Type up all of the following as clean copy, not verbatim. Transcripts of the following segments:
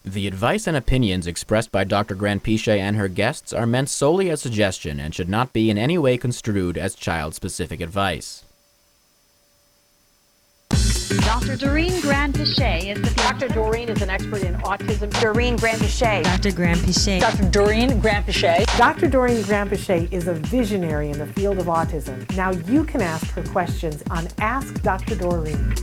The advice and opinions expressed by Dr. Granpeesheh and her guests are meant solely as suggestion and should not be in any way construed as child-specific advice. Dr. Doreen Granpeesheh is the Dr. Doreen is an expert in autism. Doreen Granpeesheh. Dr. Granpeesheh. Dr. Doreen Granpeesheh. Dr. Doreen Granpeesheh is a visionary in the field of autism. Now you can ask her questions on Ask Dr. Doreen.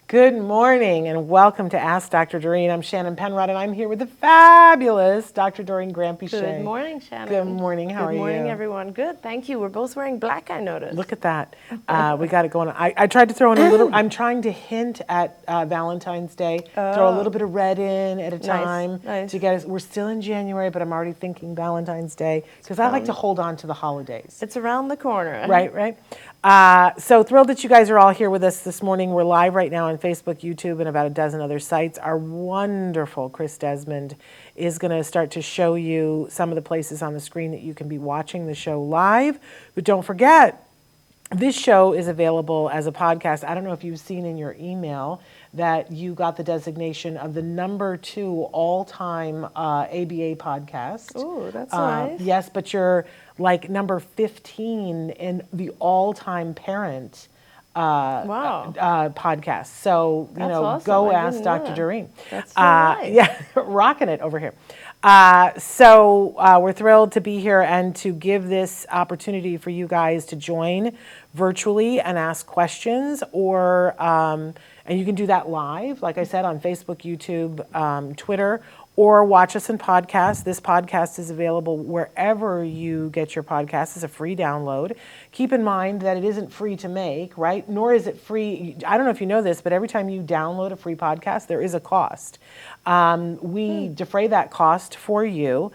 Good morning and welcome to Ask Dr. Doreen. I'm Shannon Penrod and I'm here with the fabulous Dr. Doreen Granpeesheh. Good morning, Shannon. Good morning. How are you? Good morning, everyone. Good, thank you. We're both wearing black, I noticed. Look at that. We got it going on. I tried to throw in a little, I'm trying to hint at Valentine's Day. Throw a little bit of red in at a time nice. to get us. We're still in January, but I'm already thinking Valentine's Day because I like to hold on to the holidays. It's around the corner. Right. So thrilled that you guys are all here with us this morning. We're live right now on Facebook, YouTube, and about a dozen other sites. Our wonderful Chris Desmond is going to start to show you some of the places on the screen that you can be watching the show live. But don't forget, this show is available as a podcast. I don't know if you've seen in your email that you got the designation of the #2 all-time ABA podcast. Ooh, that's nice. Yes, but you're like number 15 in the all-time parent podcast. So, That's awesome. go I ask didn't know Dr. that. Doreen. That's so nice. Yeah, rocking it over here. So we're thrilled to be here and to give this opportunity for you guys to join virtually and ask questions, or and you can do that live, like I said, on Facebook, YouTube, Twitter, or watch us in podcast. This podcast is available wherever you get your podcasts. It's a free download. Keep in mind that it isn't free to make, right? Nor is it free. I don't know if you know this, but every time you download a free podcast, there is a cost. We defray that cost for you,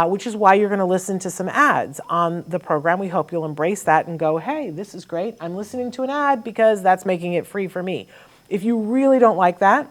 which is why you're going to listen to some ads on the program. We hope you'll embrace that and go, hey, this is great. I'm listening to an ad because that's making it free for me. If you really don't like that,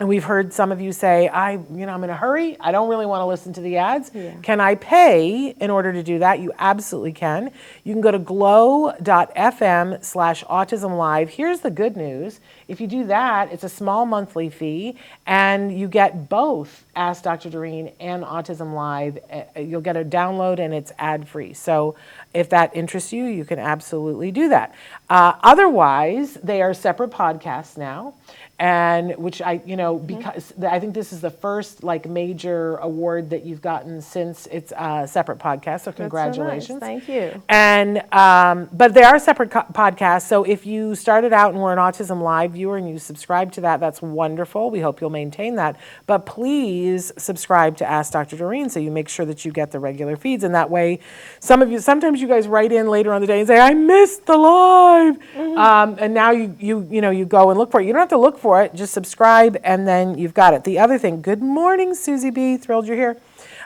and we've heard some of you say, I'm in a hurry. I don't really want to listen to the ads. Yeah. Can I pay in order to do that? You absolutely can. You can go to glow.fm/autism live. Here's the good news. If you do that, it's a small monthly fee, and you get both Ask Dr. Doreen and Autism Live. You'll get a download, and it's ad-free. So if that interests you, you can absolutely do that. Otherwise, they are separate podcasts now. And which because I think this is the first major award that you've gotten since it's a separate podcast. So congratulations. That's so nice. Thank you. And but they are separate podcasts. So if you started out and were an Autism Live viewer and you subscribe to that, that's wonderful. We hope you'll maintain that. But please subscribe to Ask Dr. Doreen so you make sure that you get the regular feeds. And that way, sometimes you guys write in later on the day and say, I missed the live. And now you go and look for it. You don't have to look for it, just subscribe and then you've got it. The other thing, good morning, Susie B, thrilled you're here.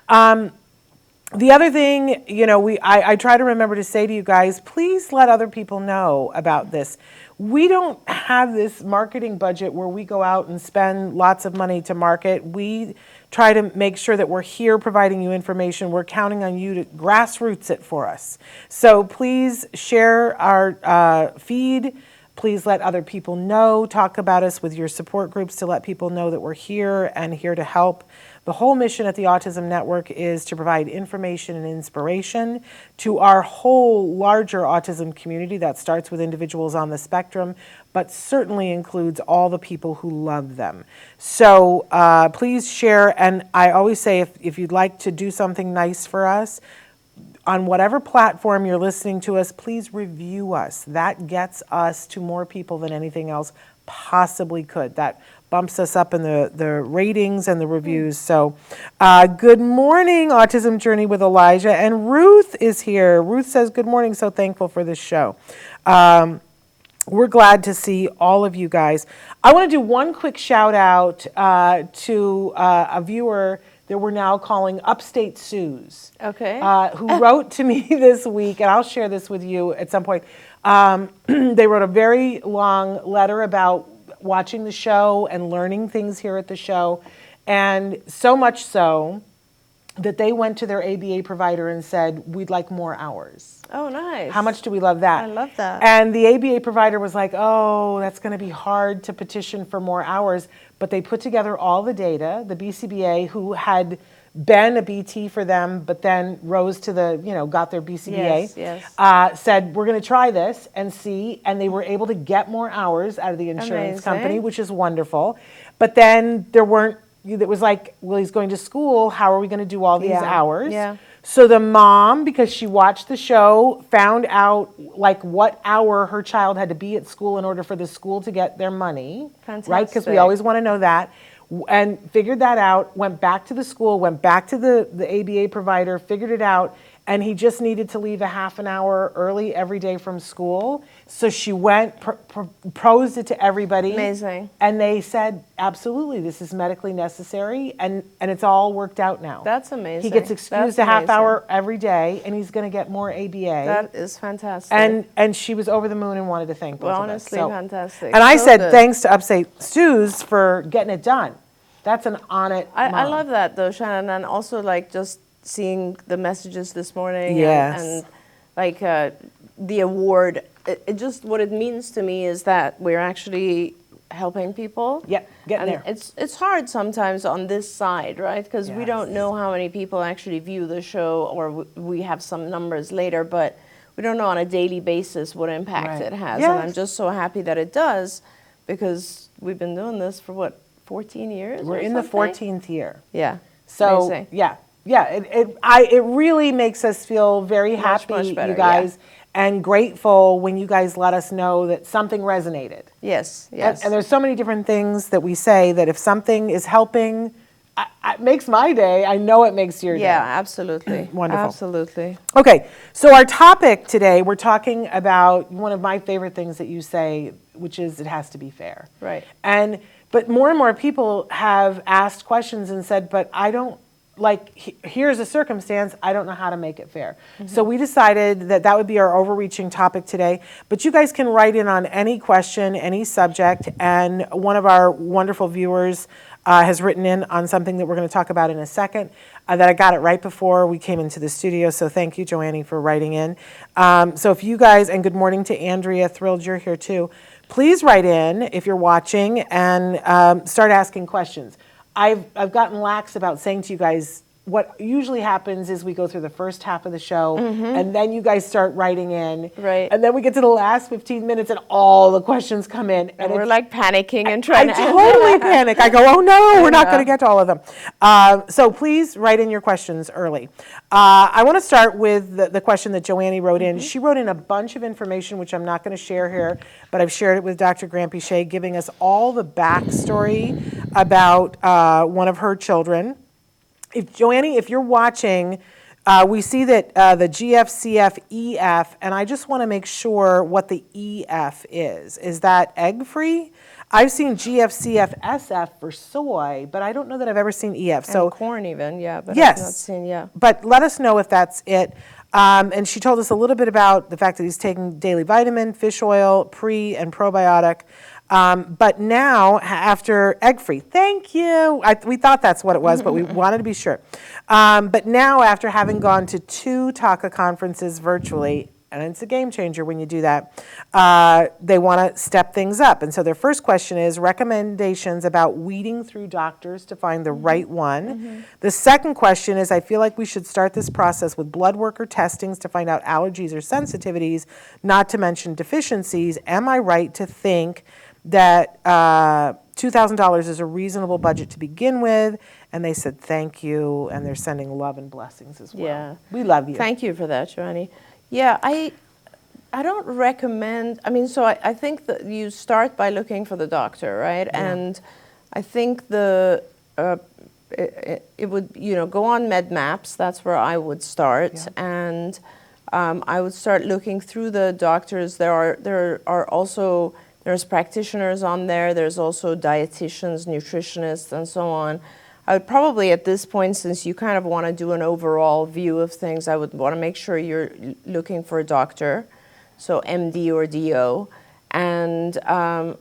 The other thing, I try to remember to say to you guys, please let other people know about this. We don't have this marketing budget where we go out and spend lots of money to market. We try to make sure that we're here providing you information. We're counting on you to grassroots it for us. So please share our feed. Please let other people know, talk about us with your support groups to let people know that we're here and here to help. The whole mission at the Autism Network is to provide information and inspiration to our whole larger autism community that starts with individuals on the spectrum, but certainly includes all the people who love them. So please share, and I always say if you'd like to do something nice for us, on whatever platform you're listening to us, please review us. That gets us to more people than anything else possibly could. That bumps us up in the ratings and the reviews. So good morning, Autism Journey with Elijah. And Ruth is here. Ruth says, good morning, so thankful for this show. We're glad to see all of you guys. I want to do one quick shout out to a viewer that we're now calling Upstate Suze, Okay. who wrote to me this week, and I'll share this with you at some point. They wrote a very long letter about watching the show and learning things here at the show, and so much so that they went to their ABA provider and said, we'd like more hours. Oh, nice. How much do we love that? I love that. And the ABA provider was like, oh, that's going to be hard to petition for more hours. But they put together all the data. The BCBA, who had been a BT for them, but then rose to got their BCBA, Yes. said, we're going to try this and see. And they were able to get more hours out of the insurance company, which is wonderful. But then it was like, well, he's going to school. How are we going to do all these hours? Yeah. So the mom, because she watched the show, found out like what hour her child had to be at school in order for the school to get their money. Fantastic. Right? Because we always want to know that. And figured that out, went back to the school, went back to the ABA provider, figured it out, and he just needed to leave a half an hour early every day from school. So she went, proposed it to everybody. Amazing. And they said, absolutely, this is medically necessary, and it's all worked out now. That's amazing. He gets excused That's a half amazing. hour every day, and he's going to get more ABA. That is fantastic. And she was over the moon and wanted to thank both Well, of us. honestly, fantastic. And I So said, good. thanks to Upstate Stews for getting it done. That's an on it I mom. love that though, Shannon, and also like just seeing the messages this morning Yes. and like the award. It just what it means to me is that we're actually helping people. Yep, getting and there. It's hard sometimes on this side, right? Because we don't Yes. know how many people actually view the show, or we have some numbers later, but we don't know on a daily basis what impact Right. it has. Yes. And I'm just so happy that it does, because we've been doing this for what, 14 years? We're or in the something? 14th year. Yeah. So Amazing. it really makes us feel very happy, much better, you guys, and grateful when you guys let us know that something resonated. Yes, yes. And there's so many different things that we say that if something is helping, it makes my day. I know it makes your yeah, day. absolutely. Wonderful. Absolutely. Okay, so our topic today, we're talking about one of my favorite things that you say, which is it has to be fair. Right. But more and more people have asked questions and said, but I don't, here's a circumstance, I don't know how to make it fair. Mm-hmm. So we decided that would be our overreaching topic today. But you guys can write in on any question, any subject, and one of our wonderful viewers has written in on something that we're going to talk about in a second, that I got it right before we came into the studio, so thank you, Joannie, for writing in. So if you guys, and good morning to Andrea, thrilled you're here too, please write in if you're watching and start asking questions. I've gotten lax about saying to you guys, what usually happens is we go through the first half of the show, and then you guys start writing in. Right. And then we get to the last 15 minutes, and all the questions come in. And we're it's- like panicking and I trying to totally panic. I go, oh no, we're not going to get to all of them. So please write in your questions early. I want to start with the question that Joannie wrote in. She wrote in a bunch of information, which I'm not going to share here, but I've shared it with Dr. Granpeesheh, giving us all the backstory about one of her children. Joannie, if you're watching, we see that the GFCF-EF, and I just want to make sure what the EF is. Is that egg-free? I've seen GFCF-SF for soy, but I don't know that I've ever seen EF. and So corn even, yeah. But yes, I've not seen, yeah. but let us know if that's it. And she told us a little bit about the fact that he's taking daily vitamin, fish oil, pre and probiotic. But now, after egg-free, thank you. We thought that's what it was, but we wanted to be sure. But now, after having gone to 2 TACA conferences virtually, and it's a game changer when you do that, they want to step things up. And so their first question is recommendations about weeding through doctors to find the right one. The second question is, I feel like we should start this process with blood work or testings to find out allergies or sensitivities, not to mention deficiencies. Am I right to think that $2,000 is a reasonable budget to begin with? And they said thank you, and they're sending love and blessings as well. Yeah. We love you. Thank you for that, Joannie. Yeah, I don't recommend, so I think that you start by looking for the doctor, right? Yeah. And I think it would, go on med maps. That's where I would start. Yeah. And I would start looking through the doctors. There are also, there's practitioners on there. There's also dietitians, nutritionists, and so on. I would probably, at this point, since you kind of want to do an overall view of things, I would want to make sure you're looking for a doctor, so MD or DO. And I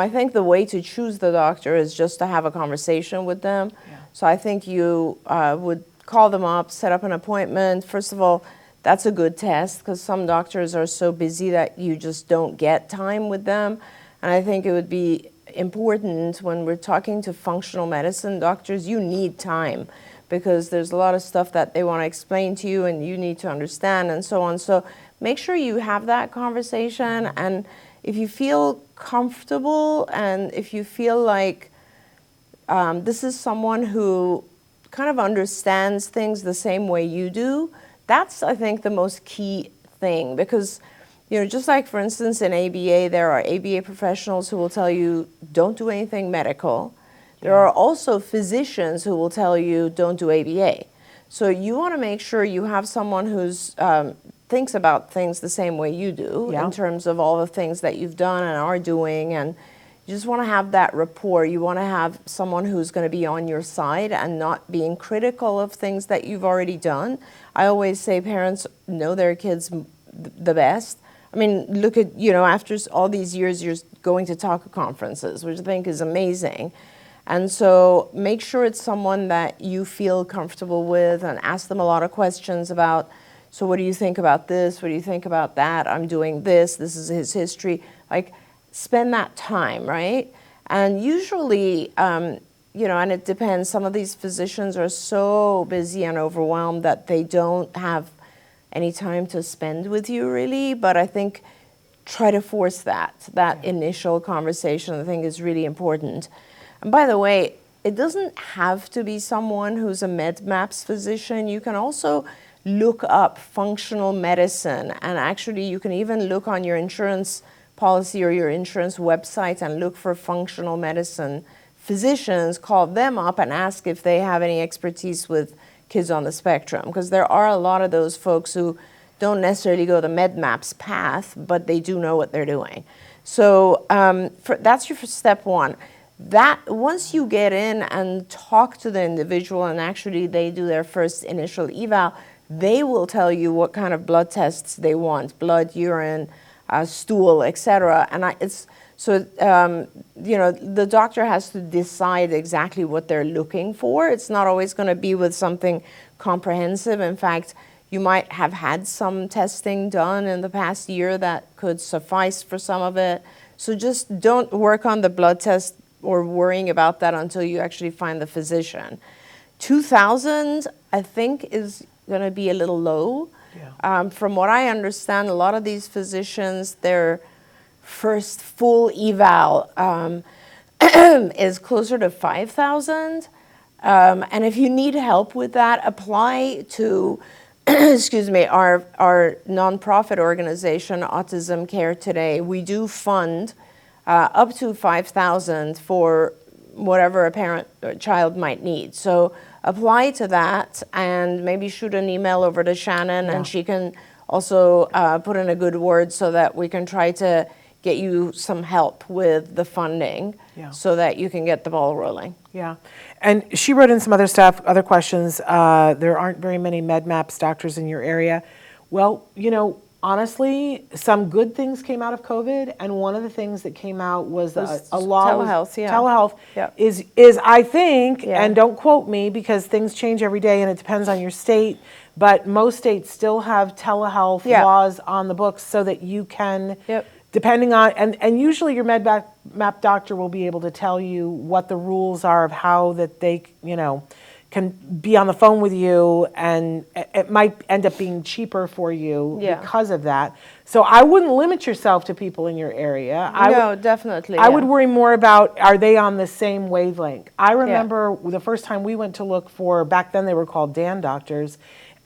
think the way to choose the doctor is just to have a conversation with them. Yeah. So I think you would call them up, set up an appointment. First of all, that's a good test because some doctors are so busy that you just don't get time with them. And I think it would be important when we're talking to functional medicine doctors, you need time because there's a lot of stuff that they want to explain to you and you need to understand and so on. So make sure you have that conversation, and if you feel comfortable and if you feel like this is someone who kind of understands things the same way you do, that's, I think, the most key thing. Because, you know, just like, for instance, in ABA, there are ABA professionals who will tell you, don't do anything medical. There are also physicians who will tell you, don't do ABA. So you want to make sure you have someone who's thinks about things the same way you do in terms of all the things that you've done and are doing, and you just want to have that rapport. You want to have someone who's going to be on your side and not being critical of things that you've already done. I always say parents know their kids the best. I mean, look at, you know, after all these years, you're going to talk conferences, which I think is amazing. And so make sure it's someone that you feel comfortable with and ask them a lot of questions about, so what do you think about this? What do you think about that? I'm doing this. This is his history. Like, spend that time, right? And usually, you know, and it depends. Some of these physicians are so busy and overwhelmed that they don't have any time to spend with you, really. But I think try to force that initial conversation, I think, is really important. And by the way, it doesn't have to be someone who's a MedMaps physician. You can also look up functional medicine, and actually you can even look on your insurance policy or your insurance website and look for functional medicine physicians, call them up and ask if they have any expertise with kids on the spectrum, because there are a lot of those folks who don't necessarily go the MedMaps path, but they do know what they're doing. So that's your step one. That once you get in and talk to the individual and actually they do their first initial eval, they will tell you what kind of blood tests they want, blood, urine, stool, etc. And you know, the doctor has to decide exactly what they're looking for. It's not always going to be with something comprehensive. In fact, you might have had some testing done in the past year that could suffice for some of it. So just don't work on the blood test or worrying about that until you actually find the physician. 2,000, I think, is going to be a little low. Yeah. From what I understand, a lot of these physicians, their first full eval is closer to 5,000. And if you need help with that, apply to excuse me, our nonprofit organization, Autism Care Today. We do fund up to 5,000 for whatever a parent or child might need. So apply to that and maybe shoot an email over to Shannon, and she can also put in a good word so that we can try to get you some help with the funding so that you can get the ball rolling. Yeah. And she wrote in some other stuff, other questions. There aren't very many MedMaps doctors in your area. Well, you know, honestly, some good things came out of COVID, and one of the things that came out was a law. Telehealth, telehealth is I think, and don't quote me because things change every day and it depends on your state, but most states still have telehealth laws on the books so that you can, depending on, and usually your MedMap doctor will be able to tell you what the rules are of how that they, you know, can be on the phone with you, and it might end up being cheaper for you because of that. So I wouldn't limit yourself to people in your area. No, definitely. I would worry more about, are they on the same wavelength? I remember the first time we went to look for, back then they were called Dan doctors,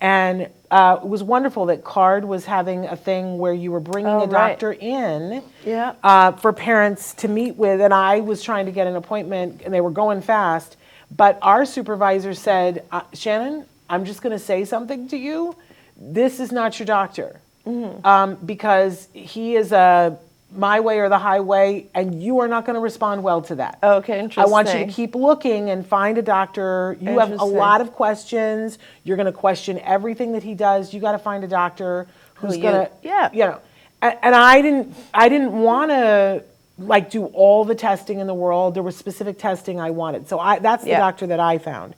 and it was wonderful that CARD was having a thing where you were bringing a doctor in for parents to meet with, and I was trying to get an appointment, and they were going fast. But our supervisor said, Shannon, I'm just going to say something to you. This is not your doctor, because he is a my way or the highway, and you are not going to respond well to that. Okay, interesting. I want you to keep looking and find a doctor. You have a lot of questions. You're going to question everything that he does. You got to find a doctor who's going to, you know. And I didn't want to like do all the testing in the world. There was specific testing I wanted. So that's the Yeah. doctor that I found.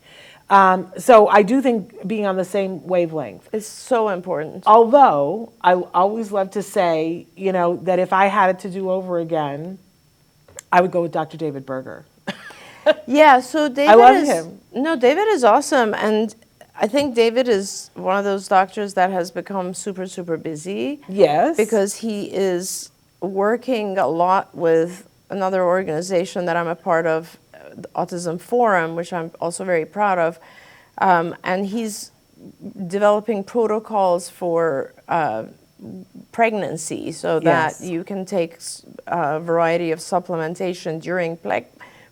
So I do think being on the same wavelength. It's so important. Although I always love to say, you know, that if I had it to do over again, I would go with Dr. David Berger. Yeah, so David love him. No, David is awesome, and I think David is one of those doctors that has become super, super busy. Yes. Because he is working a lot with another organization that I'm a part of, the Autism Forum, which I'm also very proud of, and he's developing protocols for pregnancy so that Yes. you can take a variety of supplementation during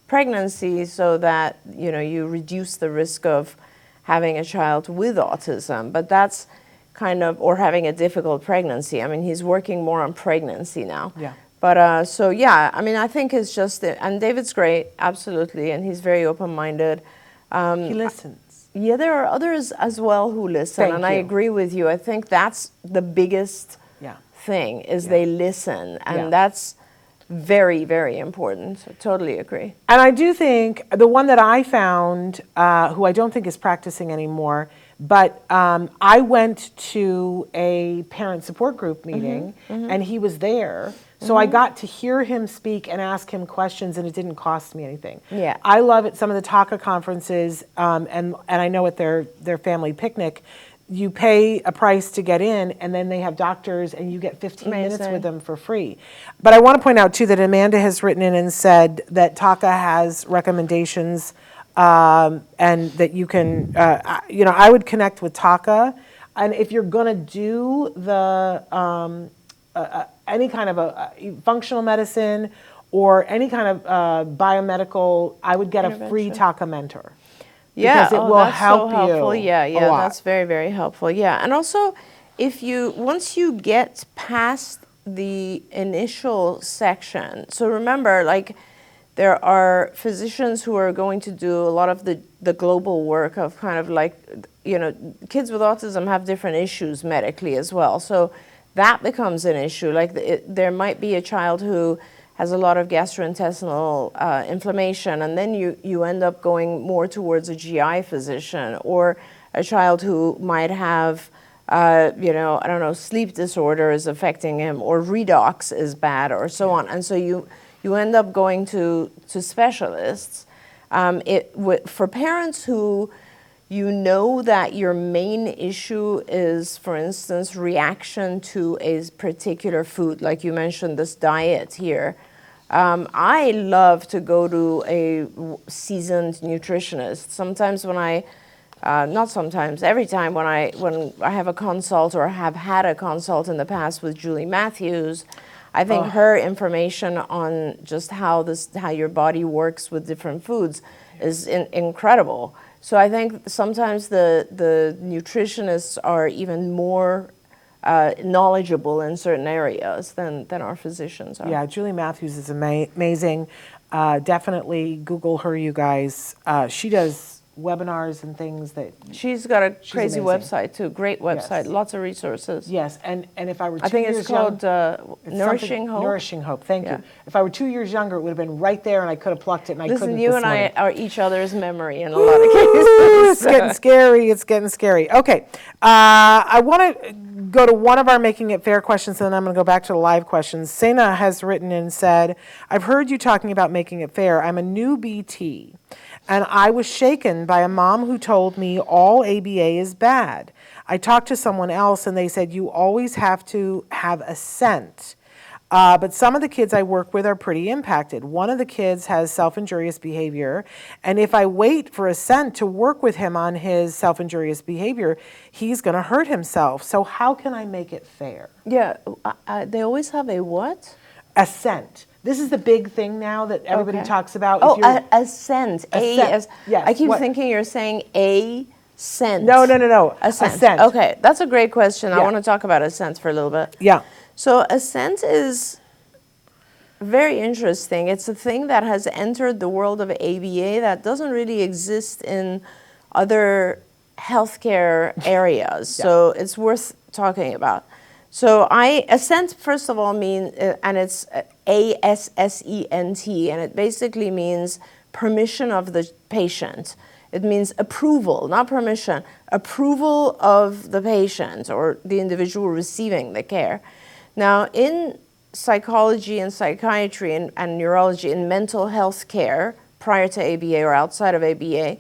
pregnancy so that, you know, you reduce the risk of having a child with autism. But that's kind of, or having a difficult pregnancy. I mean, he's working more on pregnancy now. Yeah. But so yeah, I mean, I think it's just, and David's great, absolutely, and he's very open-minded. He listens. Yeah, there are others as well who listen, Thank and I you. agree with you. I think that's the biggest Yeah. thing, is they listen, and Yeah. that's very, very important. I totally agree. And I do think the one that I found, who I don't think is practicing anymore, but I went to a parent support group meeting and he was there. So I got to hear him speak and ask him questions, and it didn't cost me anything. Yeah. I love at some of the TACA conferences, and I know at their family picnic, you pay a price to get in, and then they have doctors, and you get 15 minutes Amazing. with them for free. But I want to point out, too, that Amanda has written in and said that TACA has recommendations, and that you can, you know, I would connect with TACA. And if you're going to do the any kind of a functional medicine or any kind of biomedical, I would get a free Intervention. TACA mentor. Yeah, Because it will that's help so helpful. you Yeah, a yeah, lot. that's very, very helpful. Yeah, and also, if you once you get past the initial section, so remember, like, there are physicians who are going to do a lot of the global work of kind of like, you know, kids with autism have different issues medically as well. So that becomes an issue. Like, there might be a child who has a lot of gastrointestinal inflammation, and then you end up going more towards a GI physician, or a child who might have, you know, I don't know, sleep disorder is affecting him, or redox is bad, or so on. And so you end up going to specialists. For parents who you know that your main issue is, for instance, reaction to a particular food, like you mentioned this diet here. I love to go to a seasoned nutritionist. Sometimes when not sometimes, every time when I have a consult or have had a consult in the past with Julie Matthews, I think her information on just how your body works with different foods is incredible. So I think sometimes the nutritionists are even more knowledgeable in certain areas than our physicians are. Yeah, Julie Matthews is amazing. Definitely Google her, you guys. She does webinars and things that. She's got a crazy amazing. website too, great website, Yes. lots of resources. Yes, and if I were 2 I think years it's called it's Nourishing something- Hope. Nourishing Hope, thank Yeah. you. If I were 2 years younger, it would have been right there, and I could have plucked it, and I Listen, couldn't you this and I morning. are each other's memory in a lot of It's cases. getting scary. It's getting scary. Okay. I want to go to one of our Making It Fair questions, and then I'm going to go back to the live questions. Sena has written and said, I've heard you talking about making it fair. I'm a new BT, and I was shaken by a mom who told me all ABA is bad. I talked to someone else, and they said you always have to have assent. But some of the kids I work with are pretty impacted. One of the kids has self-injurious behavior, and if I wait for assent to work with him on his self-injurious behavior, he's going to hurt himself. So how can I make it fair? Yeah, they always have a what? Assent. This is the big thing now that everybody Okay. talks about. Oh, If you're- assent. Assent. Yes, I keep what? thinking you're saying a cent. No. Assent. Assent. Okay, that's a great question. I Yeah. want to talk about assent for a little bit. Yeah. So assent is very interesting. It's a thing that has entered the world of ABA that doesn't really exist in other healthcare areas. So it's worth talking about. So assent, first of all, and it's ASSENT, and it basically means permission of the patient. It means approval, not permission, approval of the patient or the individual receiving the care. Now, in psychology and psychiatry and neurology, in mental health care, prior to ABA or outside of ABA,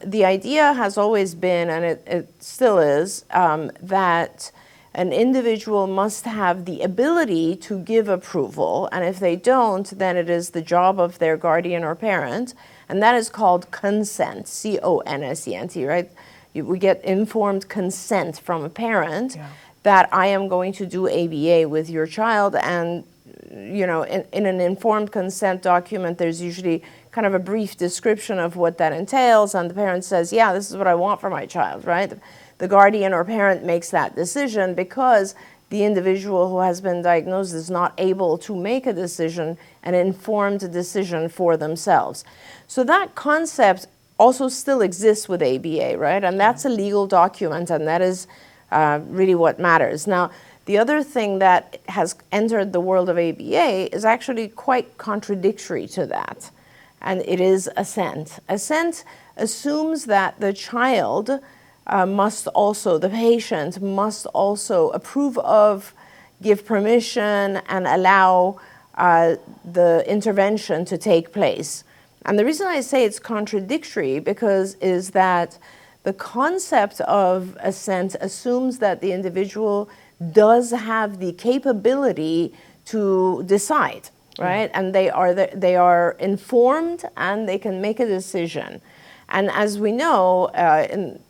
the idea has always been, and it still is, that an individual must have the ability to give approval, and if they don't, then it is the job of their guardian or parent, and that is called consent, C-O-N-S-E-N-T, right? We get informed consent from a parent that I am going to do ABA with your child, and you know, in an informed consent document, there's usually kind of a brief description of what that entails, and the parent says, yeah, this is what I want for my child, right? The guardian or parent makes that decision because the individual who has been diagnosed is not able to make a decision, an informed decision for themselves. So that concept also still exists with ABA, right? And that's a legal document, and that is really what matters. Now, the other thing that has entered the world of ABA is actually quite contradictory to that, and it is assent. Assent assumes that the child the patient must also approve of, give permission, and allow the intervention to take place. And the reason I say it's contradictory is that the concept of assent assumes that the individual does have the capability to decide, right? And they are informed and they can make a decision. And as we know,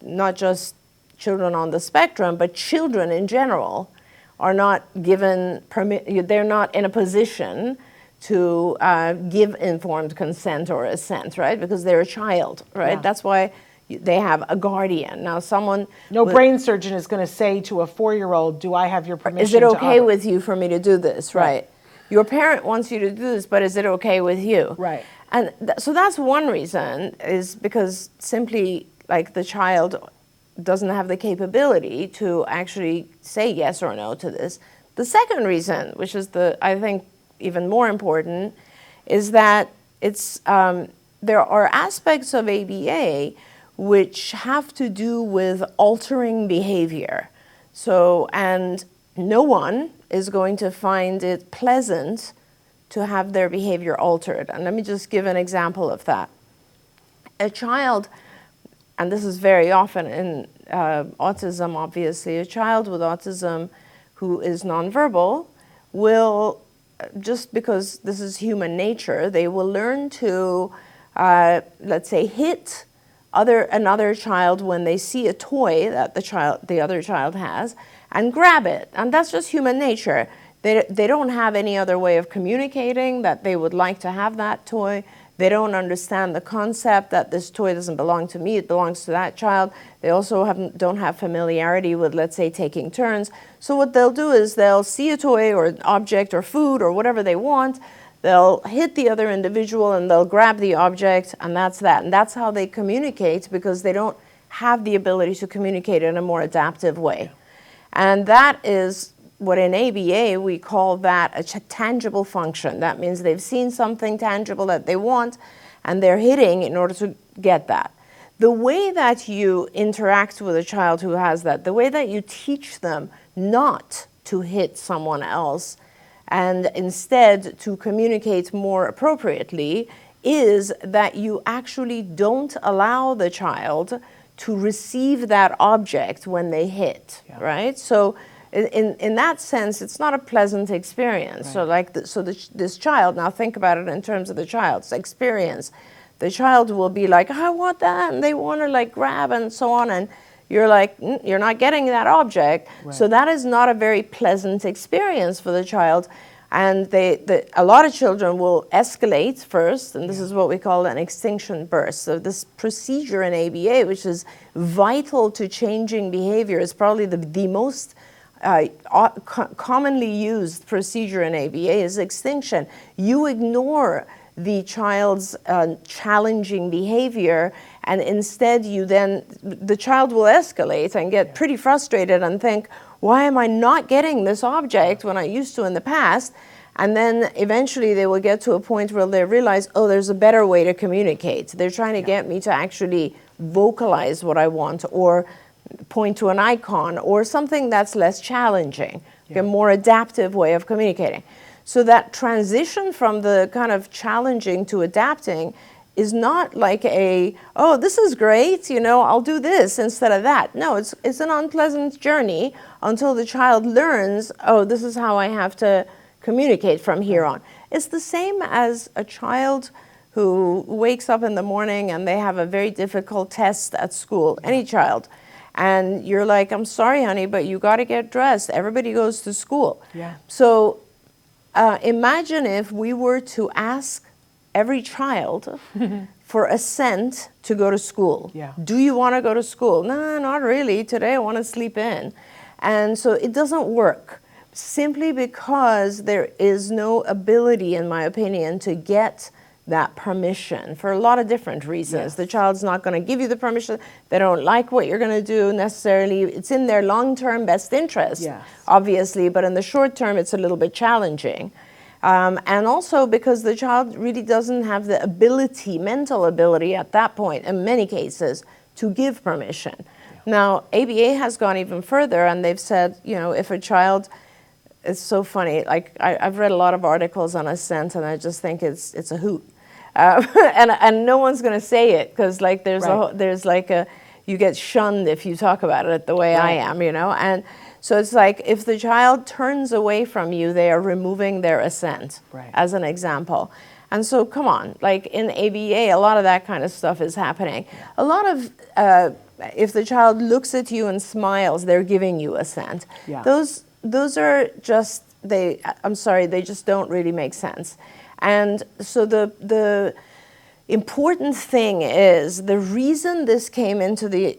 not just children on the spectrum, but children in general are not given they're not in a position to give informed consent or assent, right? Because they're a child, right? Yeah. That's why they have a guardian. Now, no brain surgeon is going to say to a 4-year-old, do I have your permission? Is it okay with you for me to do this, right? Your parent wants you to do this, but is it okay with you? Right. And so that's one reason, is because simply like the child doesn't have the capability to actually say yes or no to this. The second reason, which is I think even more important, is that there are aspects of ABA which have to do with altering behavior. So, and no one is going to find it pleasant to have their behavior altered. And let me just give an example of that. A child, and this is very often in autism, obviously, a child with autism who is nonverbal will, just because this is human nature, they will learn to, let's say, hit another child when they see a toy that the other child has and grab it. And that's just human nature. They don't have any other way of communicating that they would like to have that toy. They don't understand the concept that this toy doesn't belong to me, it belongs to that child. They also don't have familiarity with, let's say, taking turns. So what they'll do is they'll see a toy or an object or food or whatever they want, they'll hit the other individual and they'll grab the object, and that's that. And that's how they communicate, because they don't have the ability to communicate in a more adaptive way. And that is what in ABA we call that a tangible function. That means they've seen something tangible that they want and they're hitting in order to get that. The way that you interact with a child who has that, the way that you teach them not to hit someone else and instead to communicate more appropriately, is that you actually don't allow the child to receive that object when they hit, right? So in that sense, it's not a pleasant experience. Right. So this child, now think about it in terms of the child's experience. The child will be like, I want that, and they want to like grab and so on, and you're like, you're not getting that object. Right. So that is not a very pleasant experience for the child. And a lot of children will escalate first, and this is what we call an extinction burst. So this procedure in ABA, which is vital to changing behavior, is probably the most commonly used procedure in ABA is extinction. You ignore the child's challenging behavior, and instead the child will escalate and get pretty frustrated and think, Why am I not getting this object when I used to in the past? And then eventually they will get to a point where they realize, oh, there's a better way to communicate. They're trying to get me to actually vocalize what I want, or point to an icon, or something that's less challenging, a more adaptive way of communicating. So that transition from the kind of challenging to adapting is not like oh, this is great, I'll do this instead of that. No, it's an unpleasant journey until the child learns, oh, this is how I have to communicate from here on. It's the same as a child who wakes up in the morning and they have a very difficult test at school, any child. And you're like, I'm sorry, honey, but you got to get dressed. Everybody goes to school. Yeah. So imagine if we were to ask every child for assent to go to school. Yeah. Do you want to go to school? No, not really. Today I want to sleep in. And so it doesn't work, simply because there is no ability, in my opinion, to get that permission for a lot of different reasons. Yes. The child's not going to give you the permission. They don't like what you're going to do necessarily. It's in their long-term best interest, Yes. obviously, but in the short term, it's a little bit challenging. And also because the child really doesn't have the ability, mental ability at that point, in many cases, to give permission. Yeah. Now, ABA has gone even further, and they've said, if a child, it's so funny, like I've read a lot of articles on assent, and I just think it's a hoot. And no one's going to say it, because like there's like you get shunned if you talk about it the way I am, and so it's like if the child turns away from you, they are removing their assent, as an example. And so come on, like in ABA, a lot of that kind of stuff is happening. A lot of if the child looks at you and smiles, they're giving you assent. Yeah. Those are just they just don't really make sense. And so the important thing is, the reason this came into the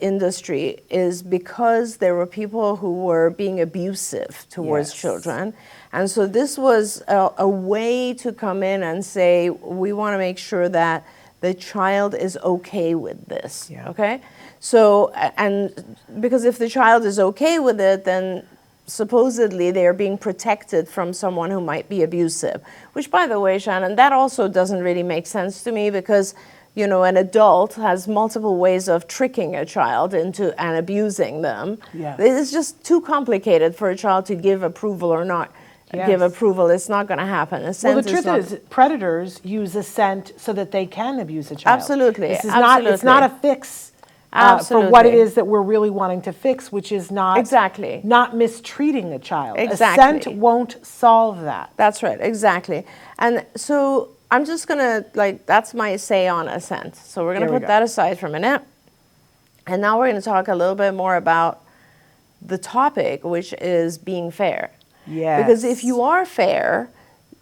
industry is because there were people who were being abusive towards children. And so this was a way to come in and say, we want to make sure that the child is okay with this, okay? So, and because if the child is okay with it, then supposedly they are being protected from someone who might be abusive, which, by the way, Shannon, that also doesn't really make sense to me, because an adult has multiple ways of tricking a child into and abusing them. It's just too complicated for a child to give approval or not give approval. It's not going to happen. Well, the truth is, predators use assent so that they can abuse a child. Absolutely. This is it's not a fix for what it is that we're really wanting to fix, which is not mistreating a child. Assent won't solve that. That's right, exactly. And so I'm just going to, that's my say on assent. So we're going to put that aside for a minute. And now we're going to talk a little bit more about the topic, which is being fair. Yes. Because if you are fair,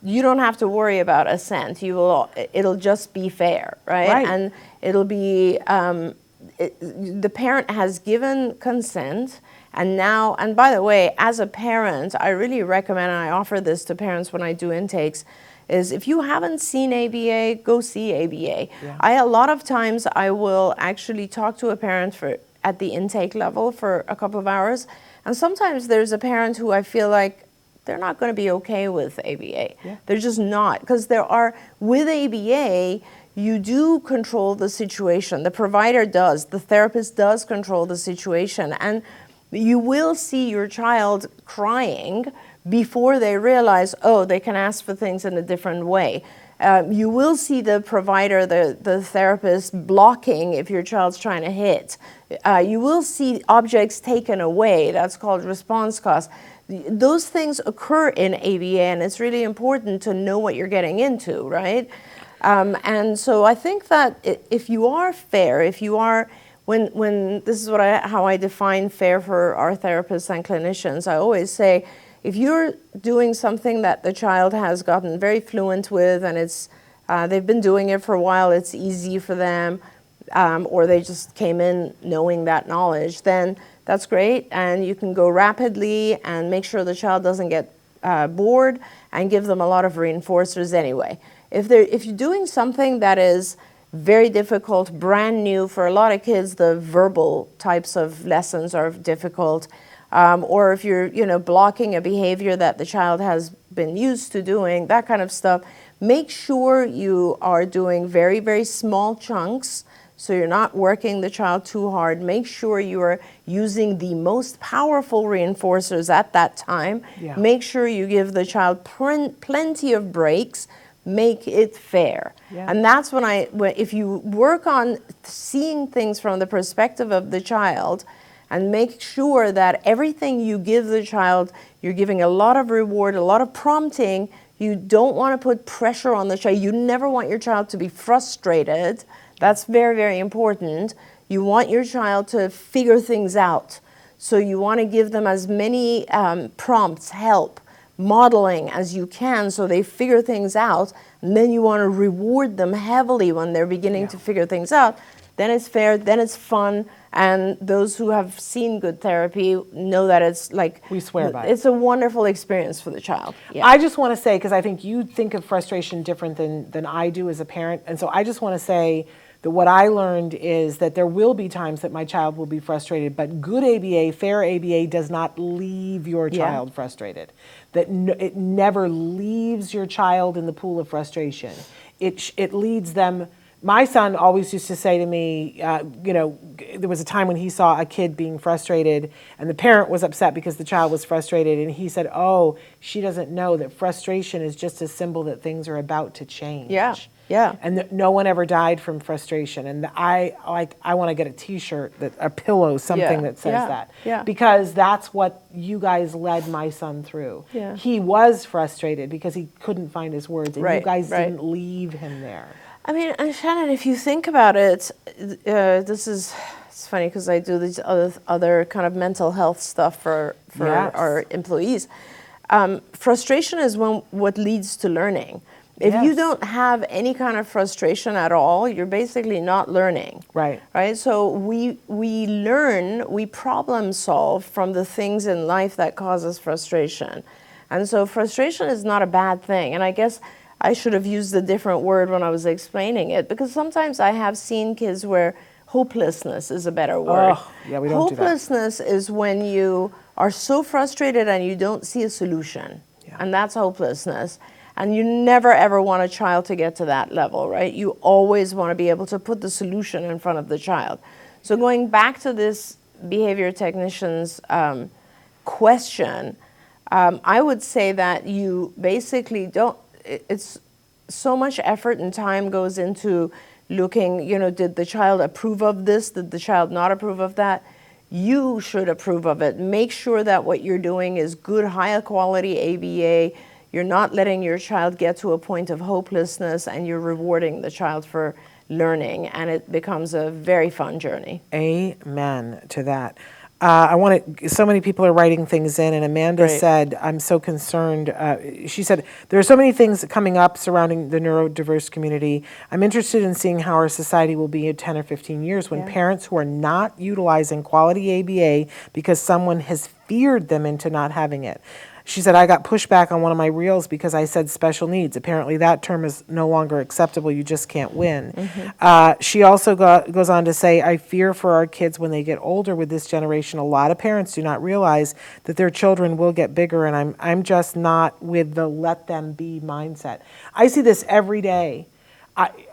you don't have to worry about assent. It'll just be fair, right? And it'll be, the parent has given consent. And by the way, as a parent, I really recommend, and I offer this to parents when I do intakes, is if you haven't seen ABA, go see ABA. A lot of times I will actually talk to a parent at the intake level for a couple of hours. And sometimes there's a parent who I feel like they're not going to be okay with ABA. They're just not. Because with ABA, you do control the situation. The provider does. The therapist does control the situation. And you will see your child crying before they realize, oh, they can ask for things in a different way. You will see the provider, the therapist, blocking if your child's trying to hit. You will see objects taken away. That's called response cost. Those things occur in ABA, and it's really important to know what you're getting into, right? And so I think that if you are fair, when this is how I define fair for our therapists and clinicians, I always say, if you're doing something that the child has gotten very fluent with, and they've been doing it for a while, it's easy for them, or they just came in knowing that knowledge, then that's great, and you can go rapidly and make sure the child doesn't get bored, and give them a lot of reinforcers anyway. If you're doing something that is very difficult, brand new, for a lot of kids, the verbal types of lessons are difficult. or if you're, blocking a behavior that the child has been used to doing, that kind of stuff. Make sure you are doing very, very small chunks, so you're not working the child too hard. Make sure you are using the most powerful reinforcers at that time. Yeah. Make sure you give the child plenty of breaks. Make it fair. Yeah. And that's if you work on seeing things from the perspective of the child and make sure that everything you give the child, you're giving a lot of reward, a lot of prompting. You don't want to put pressure on the child. You never want your child to be frustrated. That's very, very important. You want your child to figure things out. So you want to give them as many prompts, help, modeling as you can so they figure things out, and then you want to reward them heavily when they're beginning to figure things out. Then it's fair, then it's fun, and those who have seen good therapy know that it's like... We swear by it. It's a wonderful experience for the child. Yeah. I just want to say, because I think you think of frustration different than I do as a parent, and so I just want to say that what I learned is that there will be times that my child will be frustrated, but good ABA, fair ABA does not leave your child frustrated. That it never leaves your child in the pool of frustration. It leads them. My son always used to say to me, there was a time when he saw a kid being frustrated and the parent was upset because the child was frustrated, and he said, "Oh, she doesn't know that frustration is just a symbol that things are about to change." Yeah. And no one ever died from frustration. And I want to get a T-shirt, a pillow, something that says that. Yeah. Because that's what you guys led my son through. Yeah. He was frustrated because he couldn't find his words, and Right, you guys right. didn't leave him there. I mean, and Shannon, if you think about it, it's funny because I do these other kind of mental health stuff for Yes. our employees. Frustration is what leads to learning. If you Yes. don't have any kind of frustration at all, you're basically not learning. Right. Right? So we problem solve from the things in life that cause us frustration. And so frustration is not a bad thing. And I guess I should have used a different word when I was explaining it, because sometimes I have seen kids where hopelessness is a better word. Oh, yeah, we don't do that. Hopelessness is when you are so frustrated and you don't see a solution. Yeah. And that's hopelessness. And you never ever want a child to get to that level, right? You always want to be able to put the solution in front of the child. So going back to this behavior technician's question, I would say that you basically it's so much effort and time goes into looking, did the child approve of this? Did the child not approve of that? You should approve of it. Make sure that what you're doing is good, high quality ABA. You're not letting your child get to a point of hopelessness, and you're rewarding the child for learning, and it becomes a very fun journey. Amen to that. So many people are writing things in, and Amanda Great. said, "I'm so concerned." She said, "There are so many things coming up surrounding the neurodiverse community. I'm interested in seeing how our society will be in 10 or 15 years when parents who are not utilizing quality ABA because someone has feared them into not having it." She said, "I got pushback on one of my reels because I said special needs. Apparently that term is no longer acceptable. You just can't win." She also goes on to say, "I fear for our kids when they get older with this generation. A lot of parents do not realize that their children will get bigger, and I'm just not with the let them be mindset." I see this every day.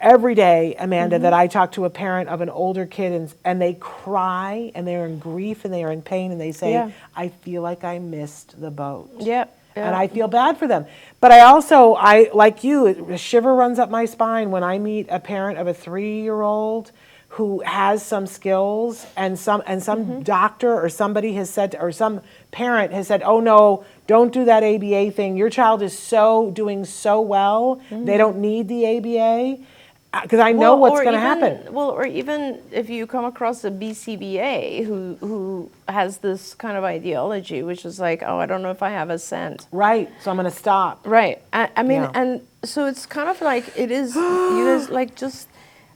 Every day, Amanda, that I talk to a parent of an older kid and they cry and they're in grief and they are in pain and they say, "I feel like I missed the boat." Yep. And I feel bad for them. But I like you, a shiver runs up my spine when I meet a parent of a 3-year-old who has some skills and some doctor or somebody has said, or some parent has said, "Oh no, don't do that ABA thing. Your child is doing so well. They don't need the ABA." Because I know what's going to happen. Well, or even if you come across a BCBA who has this kind of ideology, which is like, "Oh, I don't know if I have a cent." Right. So I'm going to stop. Right. I mean, Yeah. and so it's kind of like it is, you guys like just,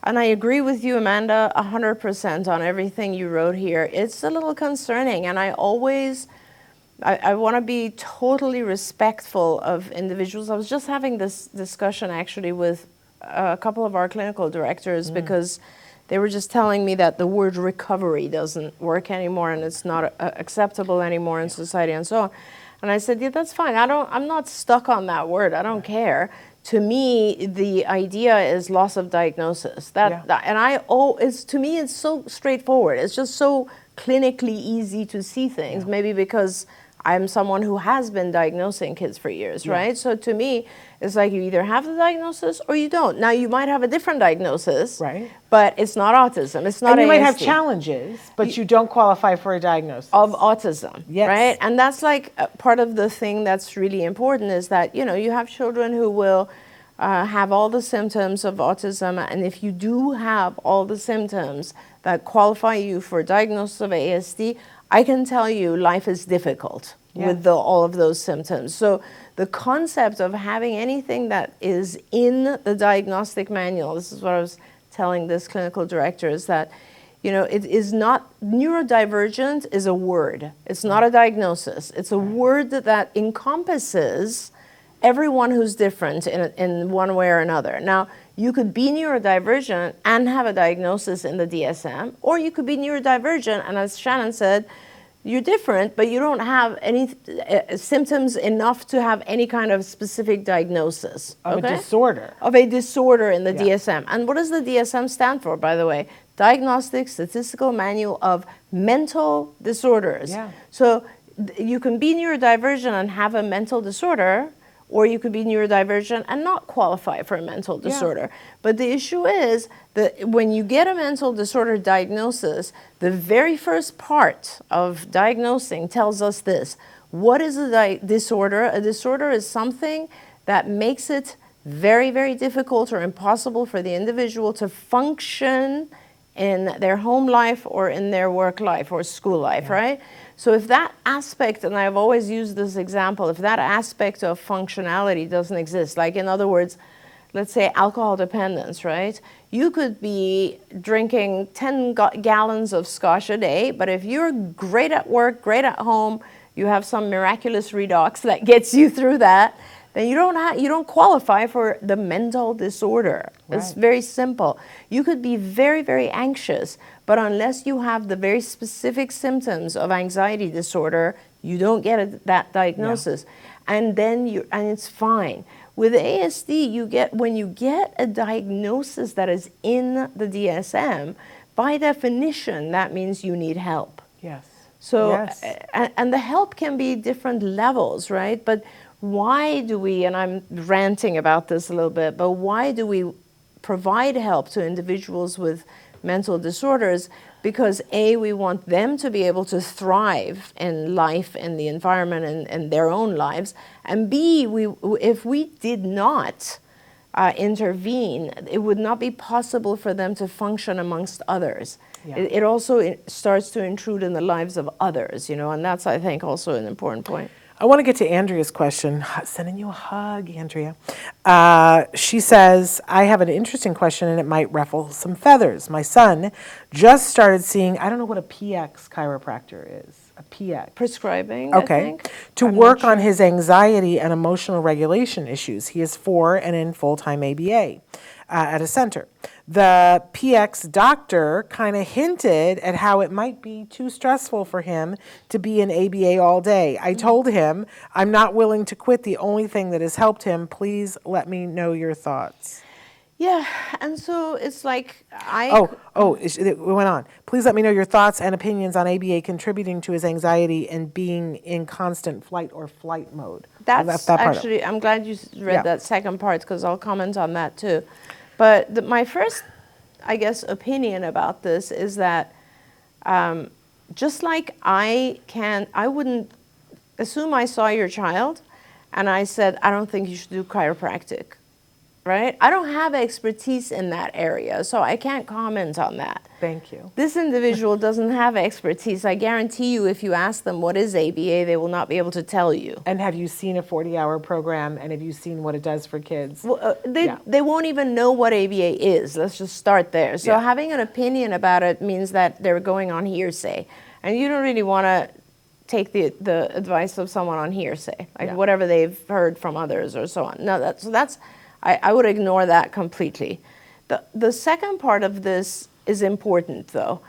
and I agree with you, Amanda, 100% on everything you wrote here. It's a little concerning, and I want to be totally respectful of individuals. I was just having this discussion actually with a couple of our clinical directors because they were just telling me that the word recovery doesn't work anymore and it's not acceptable anymore in society and so on. And I said, yeah, that's fine. I'm not stuck on that word. I don't care. To me, the idea is loss of diagnosis. To me, it's so straightforward. It's just so clinically easy to see things. Maybe because I'm someone who has been diagnosing kids for years, right? So to me, it's like you either have the diagnosis or you don't. Now, you might have a different diagnosis, right? But it's not autism. It's not And you might have ASD. challenges, but you don't qualify for a diagnosis. Of autism, Yes. right? And that's like part of the thing that's really important is that, you know, you have children who will have all the symptoms of autism, and if you do have all the symptoms that qualify you for diagnosis of ASD, I can tell you life is difficult with all of those symptoms. So the concept of having anything that is in the diagnostic manual, this is what I was telling this clinical director, is that, you know, it is not, neurodivergent is a word. It's not a diagnosis. It's a word that encompasses everyone who's different in one way or another. Now, you could be neurodivergent and have a diagnosis in the DSM, or you could be neurodivergent, and as Shannon said, you're different, but you don't have any symptoms enough to have any kind of specific diagnosis. Of a disorder. Of a disorder in the DSM. And what does the DSM stand for, by the way? Diagnostic Statistical Manual of Mental Disorders. Yeah. So you can be neurodivergent and have a mental disorder, or you could be neurodivergent and not qualify for a mental disorder. But the issue is that when you get a mental disorder diagnosis, the very first part of diagnosing tells us this. What is a disorder? A disorder is something that makes it very, very difficult or impossible for the individual to function in their home life or in their work life or school life, right? So if that aspect, and I've always used this example, if that aspect of functionality doesn't exist, like in other words, let's say alcohol dependence, right? You could be drinking 10 gallons of scotch a day, but if you're great at work, great at home, you have some miraculous redox that gets you through that, then you don't qualify for the mental disorder. Right. It's very simple. You could be very, very anxious, but unless you have the very specific symptoms of anxiety disorder, you don't get that diagnosis. And then and it's fine. With ASD, when you get a diagnosis that is in the DSM, by definition, that means you need help. Yes. So, and the help can be different levels, right? But why do we, and I'm ranting about this a little bit, but why do we provide help to individuals with mental disorders? Because A, we want them to be able to thrive in life and the environment and their own lives. And B, if we did not intervene, it would not be possible for them to function amongst others. Yeah. It also starts to intrude in the lives of others, and that's, I think, also an important point. I want to get to Andrea's question. Sending you a hug, Andrea. She says, I have an interesting question and it might ruffle some feathers. My son just started seeing, I don't know what a PX chiropractor is. A PX. Prescribing, okay. I think. To work on his anxiety and emotional regulation issues. He is 4 and in full-time ABA at a center. The PX doctor kind of hinted at how it might be too stressful for him to be in ABA all day. I told him, I'm not willing to quit the only thing that has helped him. Please let me know your thoughts. Yeah, and so it's like it went on. Please let me know your thoughts and opinions on ABA contributing to his anxiety and being in constant flight or flight mode. That's actually, I'm glad you read that second part because I'll comment on that too. But my first, I guess, opinion about this is that just like I wouldn't assume I saw your child and I said, I don't think you should do chiropractic, right? I don't have expertise in that area, so I can't comment on that. Thank you. This individual doesn't have expertise. I guarantee you if you ask them what is ABA, they will not be able to tell you. And have you seen a 40-hour program, and have you seen what it does for kids? Well, they won't even know what ABA is. Let's just start there. So having an opinion about it means that they're going on hearsay. And you don't really want to take the advice of someone on hearsay, like whatever they've heard from others or so on. No, I would ignore that completely. The second part of this is important, though.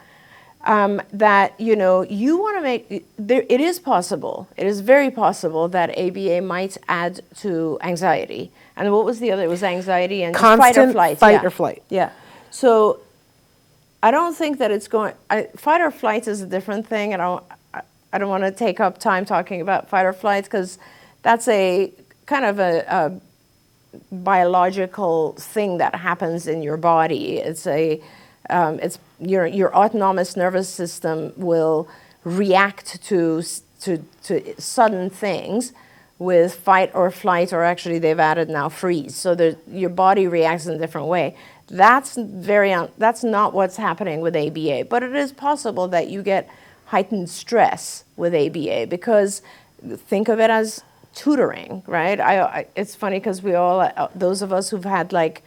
That, you know, you want to make, it is possible, it is very possible that ABA might add to anxiety. And what was the other? It was anxiety and just fight or flight. Fight or flight. Yeah. So I don't think that it's going, fight or flight is a different thing. I don't want to take up time talking about fight or flight, because that's a kind of a biological thing that happens in your body. It's your autonomous nervous system will react to sudden things with fight or flight, or actually they've added now freeze. So your body reacts in a different way. That's not what's happening with ABA, but it is possible that you get heightened stress with ABA, because think of it as tutoring, right? It's funny because we all, those of us who've had like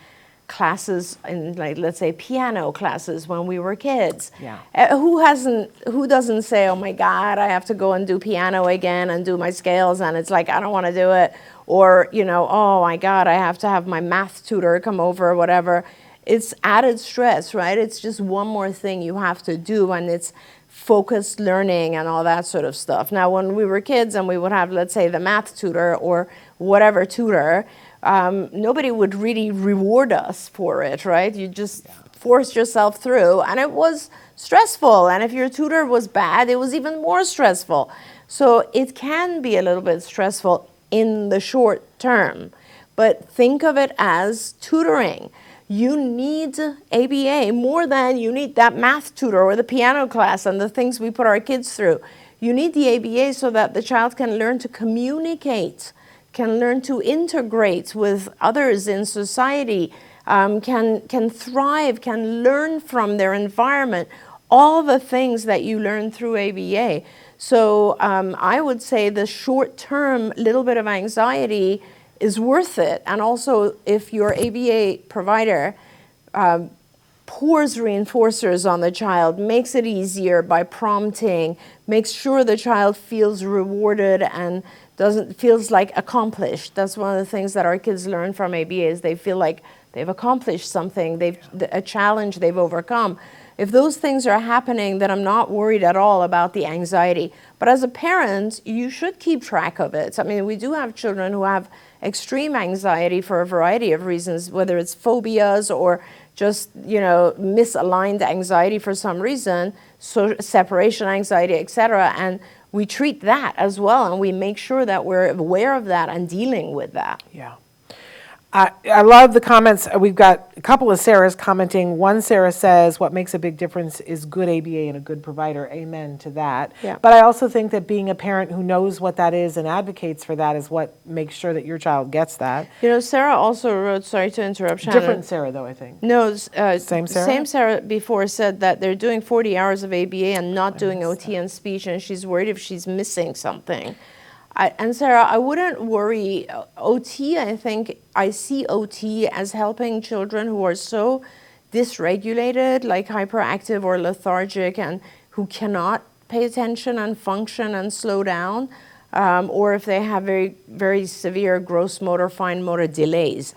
classes in, like, let's say piano classes when we were kids. Yeah. Who doesn't say, oh my God, I have to go and do piano again and do my scales, and it's like, I don't want to do it. Or, you know, oh my God, I have to have my math tutor come over or whatever. It's added stress, right? It's just one more thing you have to do, and it's focused learning and all that sort of stuff. Now, when we were kids and we would have, let's say, the math tutor or whatever tutor, nobody would really reward us for it, right? You just forced yourself through, and it was stressful. And if your tutor was bad, it was even more stressful. So it can be a little bit stressful in the short term, but think of it as tutoring. You need ABA more than you need that math tutor or the piano class and the things we put our kids through. You need the ABA so that the child can learn to communicate, can learn to integrate with others in society, can thrive, can learn from their environment, all the things that you learn through ABA. So I would say the short-term little bit of anxiety is worth it. And also, if your ABA provider pours reinforcers on the child, makes it easier by prompting, makes sure the child feels rewarded and feels like accomplished. That's one of the things that our kids learn from ABA, is they feel like they've accomplished something, a challenge they've overcome. If those things are happening, then I'm not worried at all about the anxiety. But as a parent, you should keep track of it. I mean, we do have children who have extreme anxiety for a variety of reasons, whether it's phobias or just, you know, misaligned anxiety for some reason, so separation anxiety, etc. And we treat that as well, and we make sure that we're aware of that and dealing with that. Yeah. I love the comments. We've got a couple of Sarahs commenting. One Sarah says, what makes a big difference is good ABA and a good provider. Amen to that. Yeah. But I also think that being a parent who knows what that is and advocates for that is what makes sure that your child gets that. You know, Sarah also wrote, sorry to interrupt, Shannon. Different Sarah, though, I think. No, Same Sarah? Same Sarah before said that they're doing 40 hours of ABA and not doing OT and speech, and she's worried if she's missing something. And Sarah, I wouldn't worry. OT, I think, I see OT as helping children who are so dysregulated, like hyperactive or lethargic, and who cannot pay attention and function and slow down, or if they have very, very severe gross motor, fine motor delays.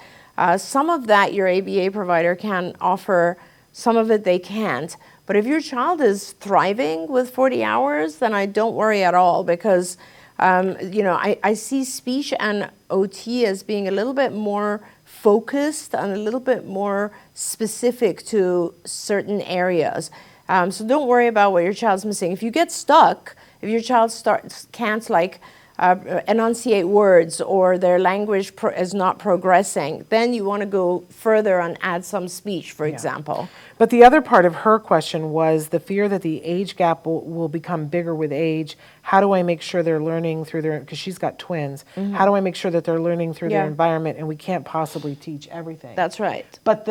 Some of that your ABA provider can offer, some of it they can't. But if your child is thriving with 40 hours, then I don't worry at all, because you know, I see speech and OT as being a little bit more focused and a little bit more specific to certain areas. So don't worry about what your child's missing. If you get stuck, if your child can't like enunciate words, or their language is not progressing, then you want to go further and add some speech, for example. But the other part of her question was the fear that the age gap will become bigger with age. How do I make sure they're learning through because she's got twins, how do I make sure that they're learning through their environment, and we can't possibly teach everything. That's right. But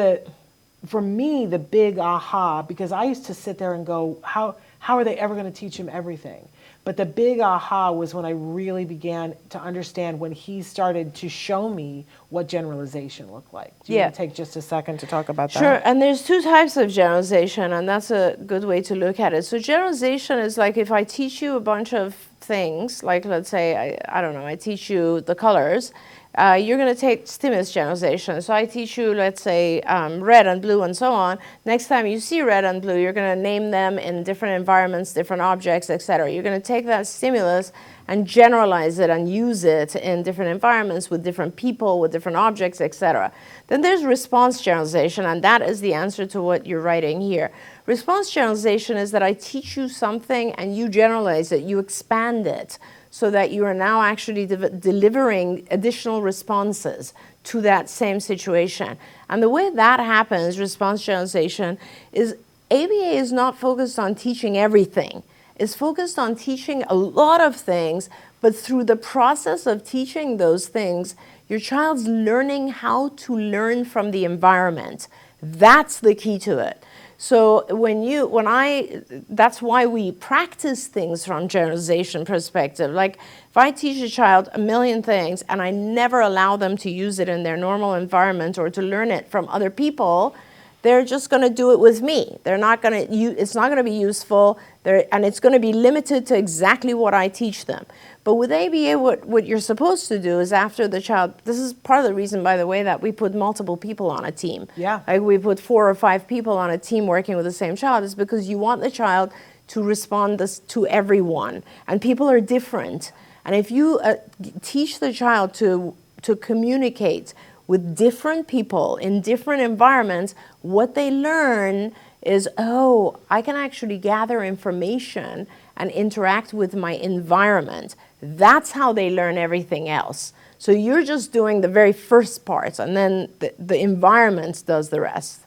for me, the big aha, because I used to sit there and go, how are they ever going to teach him everything? But the big aha was when I really began to understand, when he started to show me what generalization looked like. Do you want to take just a second to talk about that? Sure, and there's two types of generalization, and that's a good way to look at it. So generalization is like if I teach you a bunch of things, like let's say, I don't know, I teach you the colors, you're going to take stimulus generalization. So I teach you, let's say, red and blue and so on. Next time you see red and blue, you're going to name them in different environments, different objects, etc. You're going to take that stimulus and generalize it and use it in different environments with different people, with different objects, etc. Then there's response generalization, and that is the answer to what you're writing here. Response generalization is that I teach you something and you generalize it, you expand it, so that you are now actually delivering additional responses to that same situation. And the way that happens, response generalization, is ABA is not focused on teaching everything. It's focused on teaching a lot of things, but through the process of teaching those things, your child's learning how to learn from the environment. That's the key to it. So that's why we practice things from generalization perspective. Like if I teach a child a million things and I never allow them to use it in their normal environment or to learn it from other people, they're just going to do it with me. They're not going to. It's not going to be useful, and it's going to be limited to exactly what I teach them. But with ABA, what you're supposed to do is after the child. This is part of the reason, by the way, that we put multiple people on a team. Yeah. Like we put 4 or 5 people on a team working with the same child, is because you want the child to respond to everyone, and people are different. And if you teach the child to communicate with different people in different environments, what they learn is, oh, I can actually gather information and interact with my environment. That's how they learn everything else. So you're just doing the very first parts, and then the environment does the rest.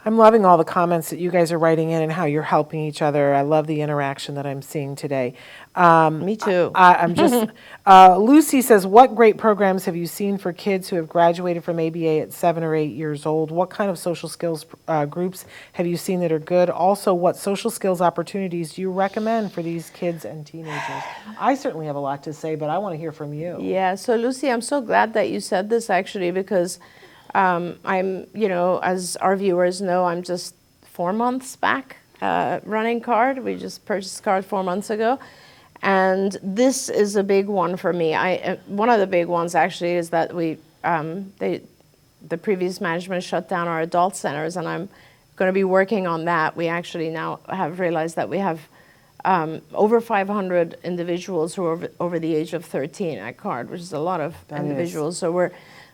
I'm loving all the comments that you guys are writing in and how you're helping each other. I love the interaction that I'm seeing today. Me too. I'm just, Lucy says, what great programs have you seen for kids who have graduated from ABA at 7 or 8 years old? What kind of social skills groups have you seen that are good? Also, what social skills opportunities do you recommend for these kids and teenagers? I certainly have a lot to say, but I want to hear from you. Yeah, so Lucy, I'm so glad that you said this actually, because I'm, as our viewers know, I'm just 4 months back running CARD. We just purchased CARD 4 months ago. And this is a big one for me. One of the big ones actually is that the previous management shut down our adult centers, and I'm going to be working on that. We actually now have realized that we have over 500 individuals who are over the age of 13 at CARD, which is a lot of individuals. So we're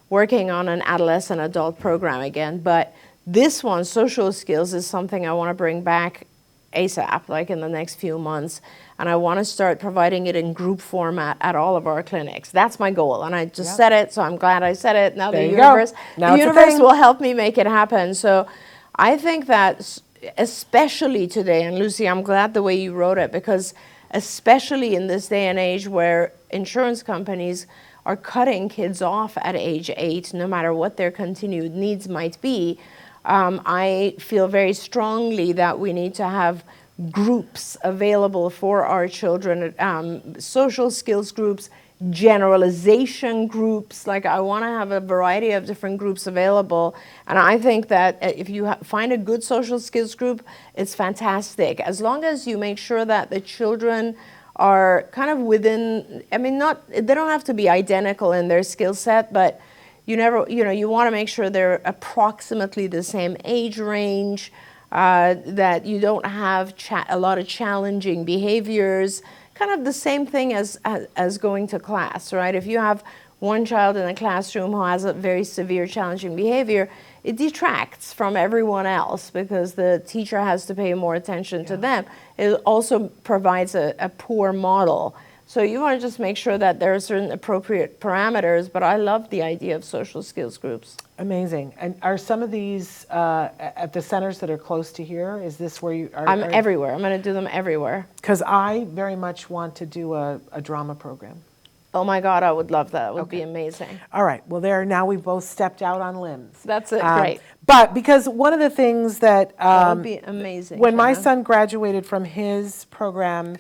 working on an adolescent adult program again. But this one, social skills, is something I want to bring back ASAP, like in the next few months. And I want to start providing it in group format at all of our clinics. That's my goal. And I just said it, so I'm glad I said it. Now the universe will help me make it happen. So I think that especially today, and Lucy, I'm glad the way you wrote it, because especially in this day and age where insurance companies are cutting kids off at age 8, no matter what their continued needs might be, I feel very strongly that we need to have groups available for our children, social skills groups, generalization groups. Like I want to have a variety of different groups available. And I think that if you find a good social skills group, it's fantastic. As long as you make sure that the children are kind of within, they don't have to be identical in their skill set, but you want to make sure they're approximately the same age range, that you don't have a lot of challenging behaviors, kind of the same thing as going to class, right? If you have one child in a classroom who has a very severe challenging behavior, it detracts from everyone else because the teacher has to pay more attention to them. It also provides a poor model. So you want to just make sure that there are certain appropriate parameters, but I love the idea of social skills groups. Amazing. And are some of these at the centers that are close to here? Is this where you are? I'm everywhere. I'm going to do them everywhere. Because I very much want to do a drama program. Oh my God, I would love that. It would be amazing. All right. Well, now we've both stepped out on limbs. That's it. Great. But because one of the things that would be amazing. When my son graduated from his program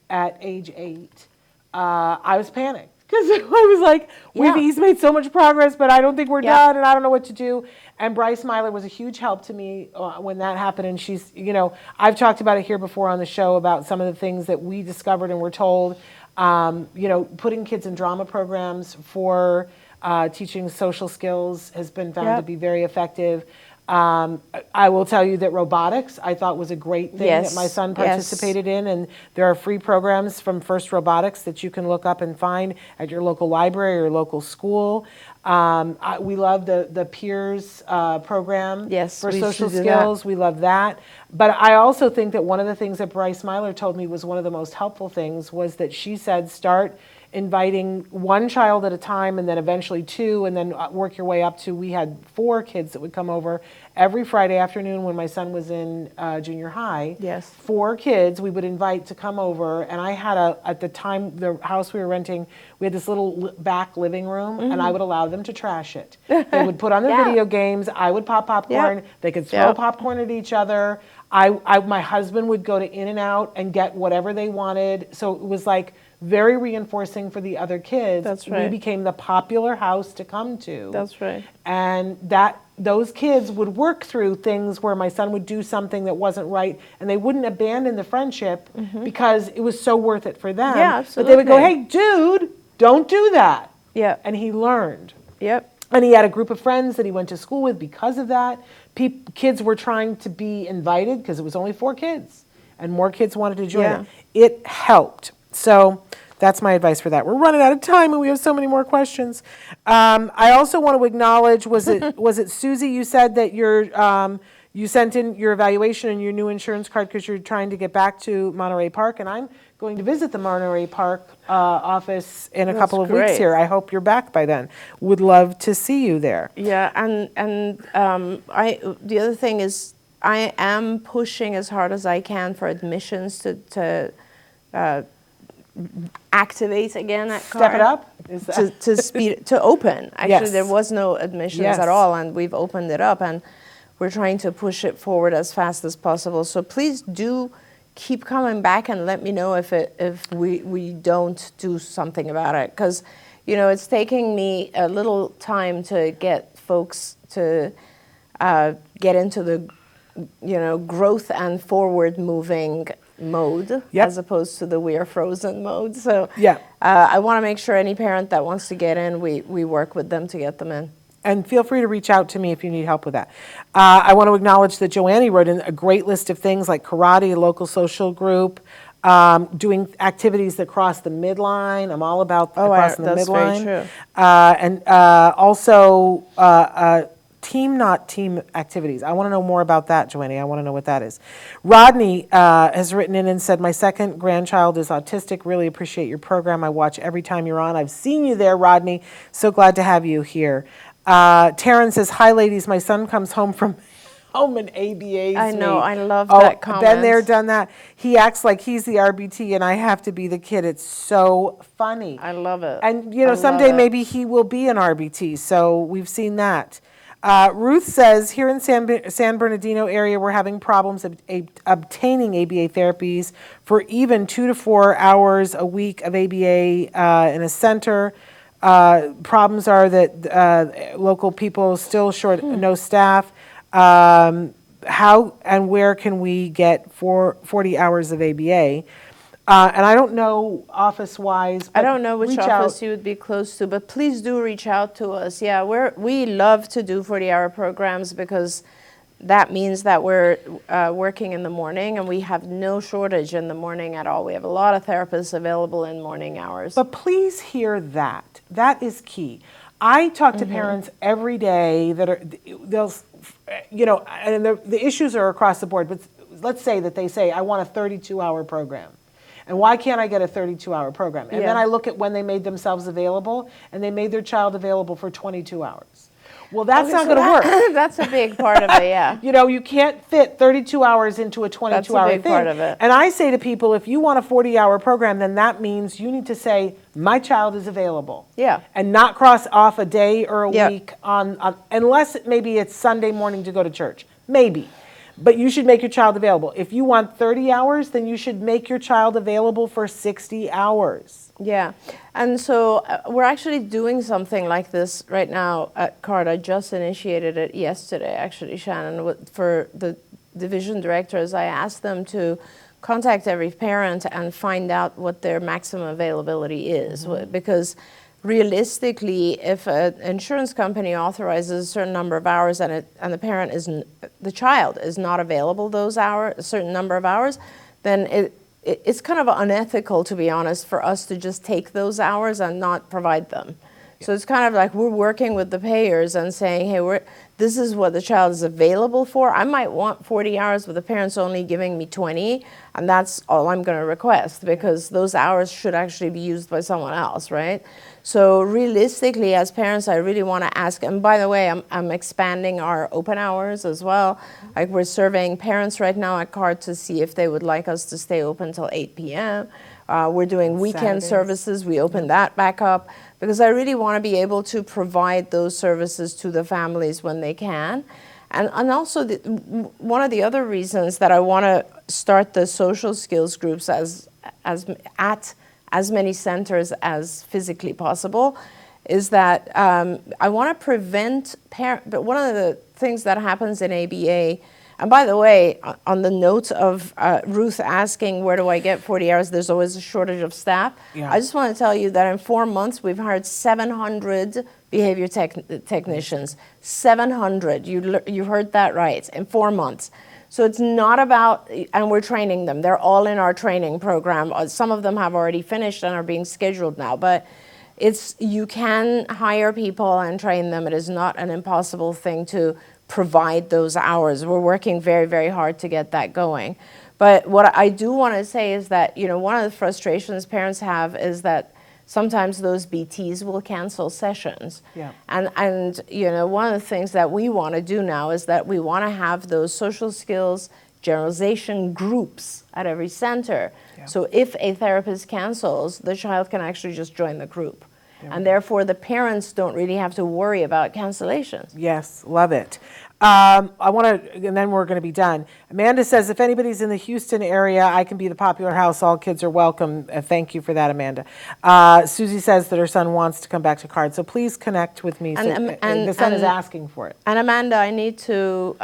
at age 8, I was panicked Because I was like, Yeah. he's made so much progress, but I don't think we're Yeah. done, and I don't know what to do. And Bryce Myler was a huge help to me when that happened. And she's, I've talked about it here before on the show about some of the things that we discovered and were told. Putting kids in drama programs for teaching social skills has been found to be very effective. I will tell you that robotics I thought was a great thing that my son participated in, and there are free programs from First Robotics that you can look up and find at your local library or local school. We love the Peers program for social skills. We love that. But I also think that one of the things that Bryce Myler told me was one of the most helpful things was that she said start inviting one child at a time and then eventually two and then work your way up to, we had 4 kids that would come over every Friday afternoon when my son was in junior high. Yes. 4 kids we would invite to come over, and I had at the time, the house we were renting, we had this little back living room, and I would allow them to trash it. They would put on their video games, I would pop popcorn, they could throw popcorn at each other. My husband would go to In-N-Out and get whatever they wanted, so it was like very reinforcing for the other kids. That's right. We became the popular house to come to. That's right. And those kids would work through things where my son would do something that wasn't right, and they wouldn't abandon the friendship because it was so worth it for them. Yeah, absolutely. But they would go, hey, dude, don't do that. Yeah. And he learned. Yep. And he had a group of friends that he went to school with because of that. Kids were trying to be invited because it was only 4 kids, and more kids wanted to join it. It helped. So that's my advice for that. We're running out of time, and we have so many more questions. I also want to acknowledge, was it Susie? You said that you sent in your evaluation and your new insurance card because you're trying to get back to Monterey Park, and I'm going to visit the Monterey Park office in a couple of weeks here. I hope you're back by then. Would love to see you there. Yeah, and the other thing is I am pushing as hard as I can for admissions to activate again that card. Step it up? To open. Actually, Yes. there was no admissions Yes. at all, and we've opened it up, and we're trying to push it forward as fast as possible. So please do keep coming back and let me know if we don't do something about it, because it's taking me a little time to get folks to get into the growth and forward moving mode as opposed to the we are frozen mode. So I want to make sure any parent that wants to get in, we work with them to get them in. And feel free to reach out to me if you need help with that. I want to acknowledge that Joanne wrote in a great list of things like karate, a local social group, doing activities that cross the midline. I'm all about crossing the midline. Very true. And also team, not team activities. I want to know more about that, Joanne. I want to know what that is. Rodney has written in and said, my second grandchild is autistic. Really appreciate your program. I watch every time you're on. I've seen you there, Rodney. So glad to have you here. Taryn says, hi, ladies. My son comes home from home and ABAs I know. me. I love that comment. Been there, done that. He acts like he's the RBT and I have to be the kid. It's so funny. I love it. And, someday maybe he will be an RBT. So we've seen that. Ruth says, here in San Bernardino area, we're having problems obtaining ABA therapies for even 2 to 4 hours a week of ABA in a center. Problems are that local people still short, no staff. How and where can we get 40 hours of ABA? And I don't know office-wise. I don't know which office you would be close to, but please do reach out to us. Yeah, we love to do 40-hour programs because that means that we're working in the morning, and we have no shortage in the morning at all. We have a lot of therapists available in morning hours. But please hear that. That is key. I talk to parents every day that and the issues are across the board, but let's say that they say, I want a 32-hour program. And why can't I get a 32-hour program? And then I look at when they made themselves available, and they made their child available for 22 hours. Well, that's not going to work. That's a big part of it, yeah. You can't fit 32 hours into a 22-hour thing. That's a big part of it. And I say to people, if you want a 40-hour program, then that means you need to say, my child is available. Yeah. And not cross off a day or a week on unless maybe it's Sunday morning to go to church. Maybe. But you should make your child available. If you want 30 hours, then you should make your child available for 60 hours. Yeah, and so we're actually doing something like this right now at CARD. I just initiated it yesterday, actually, Shannon, for the division directors. I asked them to contact every parent and find out what their maximum availability is, because realistically, if an insurance company authorizes a certain number of hours and the child is not available those hours, a certain number of hours, then it's kind of unethical, to be honest, for us to just take those hours and not provide them. So it's kind of like we're working with the payers and saying, hey, this is what the child is available for. I might want 40 hours, but the parent's only giving me 20, and that's all I'm going to request, because those hours should actually be used by someone else, right? So realistically, as parents, I really want to ask, and by the way, I'm expanding our open hours as well. Like, we're surveying parents right now at CARD to see if they would like us to stay open till 8 p.m. We're doing weekend services. We opened that back up because I really want to be able to provide those services to the families when they can. And also, one of the other reasons that I want to start the social skills groups at as many centers as physically possible is that I want to prevent but one of the things that happens in ABA, and by the way, on the note of Ruth asking, where do I get 40 hours? There's always a shortage of staff. Yeah. I just want to tell you that in 4 months, we've hired 700 behavior technicians. 700. You heard that right, in 4 months. So it's not about, and we're training them. They're all in our training program. Some of them have already finished and are being scheduled now. But you can hire people and train them. It is not an impossible thing to provide those hours. We're working very, very hard to get that going. But what I do want to say is that, one of the frustrations parents have is that sometimes those BTs will cancel sessions. Yeah. And one of the things that we want to do now is that we want to have those social skills generalization groups at every center. Yeah. So if a therapist cancels, the child can actually just join the group. Yeah. And therefore, the parents don't really have to worry about cancellations. Yes, love it. I want to, and then we're going to be done. Amanda says, if anybody's in the Houston area, I can be the popular house. All kids are welcome. Thank you for that, Amanda. Susie says that her son wants to come back to CARD, so please connect with me. And the son is asking for it. And Amanda, I need to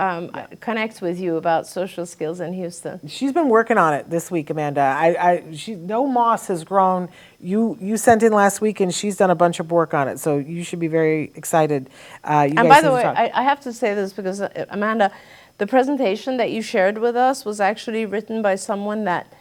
connect with you about social skills in Houston. She's been working on it this week, Amanda. No moss has grown. You sent in last week, and she's done a bunch of work on it, so you should be very excited. And by the way, I have to say this because, Amanda, the presentation that you shared with us was actually written by someone that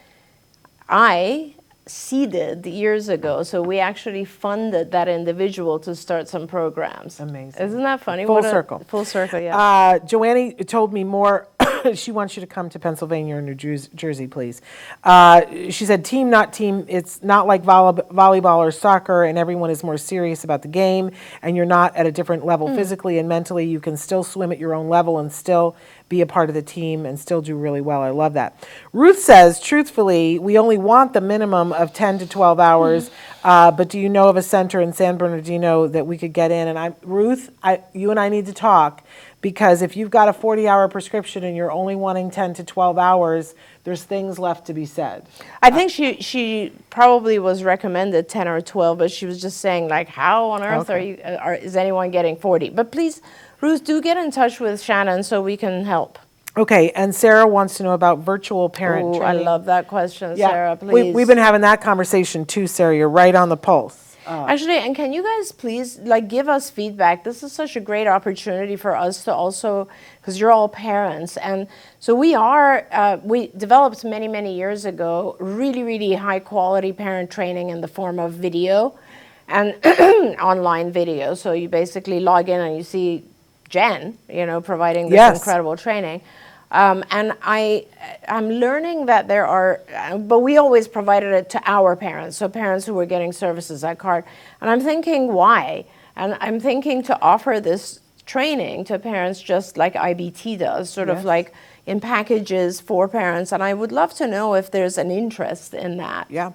I seeded years ago. So we actually funded that individual to start some programs. Amazing. Isn't that funny? Full circle. Full circle, yeah. Joanne told me more. She wants you to come to Pennsylvania or New Jersey, please. She said, team, not team. It's not like volleyball or soccer, and everyone is more serious about the game, and you're not at a different level physically and mentally. You can still swim at your own level and still be a part of the team and still do really well. I love that. Ruth says, truthfully, we only want the minimum of 10 to 12 hours, but do you know of a center in San Bernardino that we could get in? And Ruth, you and I need to talk, because if you've got a 40-hour prescription and you're only wanting 10 to 12 hours, there's things left to be said. I think she probably was recommended 10 or 12, but she was just saying, like, how on earth is anyone getting 40? But please, Ruth, do get in touch with Shannon so we can help. Okay, and Sarah wants to know about virtual parent training. I love that question, Sarah, please. We've been having that conversation too, Sarah. You're right on the pulse. Actually, and can you guys please give us feedback? This is such a great opportunity for us to also, because you're all parents, and so we developed many, many years ago really, really high quality parent training in the form of video and online video. So you basically log in and you see Jen, providing this incredible training. And I'm learning that there are, but we always provided it to our parents, so parents who were getting services at CARD. And I'm thinking, why? And I'm thinking to offer this training to parents just like IBT does, sort of like in packages for parents. And I would love to know if there's an interest in that. Yeah.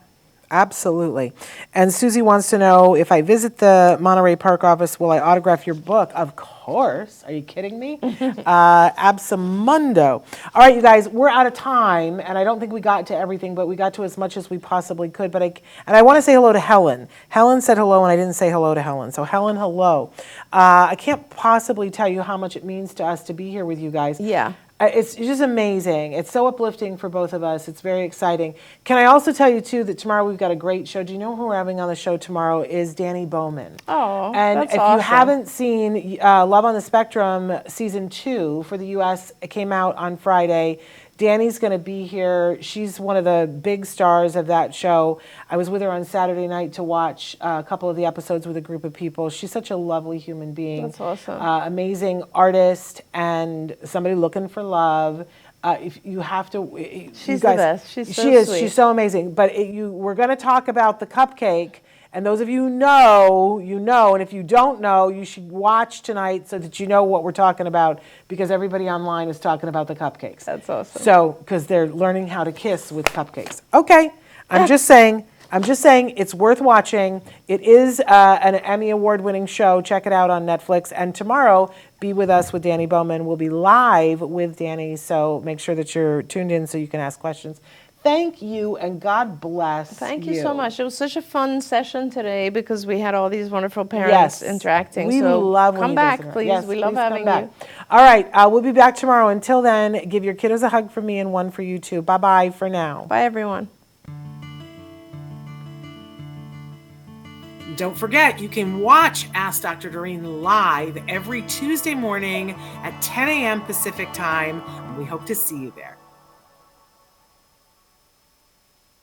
Absolutely. And Susie wants to know, if I visit the Monterey Park office, will I autograph your book? Of course. Are you kidding me? Absamundo. All right, you guys, we're out of time, and I don't think we got to everything, but we got to as much as we possibly could. And I want to say hello to Helen. Helen said hello, and I didn't say hello to Helen. So Helen, hello. I can't possibly tell you how much it means to us to be here with you guys. Yeah. It's just amazing. It's so uplifting for both of us. It's very exciting. Can I also tell you, too, that tomorrow we've got a great show. Do you know who we're having on the show tomorrow is Danny Bowman. Oh, and that's if awesome. you haven't seen Love on the Spectrum Season 2 for the U.S., it came out on Friday. Danny's going to be here. She's one of the big stars of that show. I was with her on Saturday night to watch a couple of the episodes with a group of people. She's such a lovely human being. That's awesome. Amazing artist and somebody looking for love. If you have to, She's the best. She's so she is. sweet. She's so amazing. But we're going to talk about the cupcake. And those of you who know, you know. And if you don't know, you should watch tonight so that you know what we're talking about, because everybody online is talking about the cupcakes. That's awesome. So, because they're learning how to kiss with cupcakes. Okay, I'm just saying it's worth watching. It is an Emmy Award-winning show. Check it out on Netflix. And tomorrow, be with us with Danny Bowman. We'll be live with Danny, so make sure that you're tuned in so you can ask questions. Thank you, and God bless. Thank you so much. It was such a fun session today because we had all these wonderful parents interacting. We so love when come you back, visit her. please. Yes, we love please come having back. you. All right, we'll be back tomorrow. Until then, give your kiddos a hug from me and one for you too. Bye-bye for now. Bye, everyone. Don't forget, you can watch Ask Dr. Doreen live every Tuesday morning at 10 a.m. Pacific time. We hope to see you there.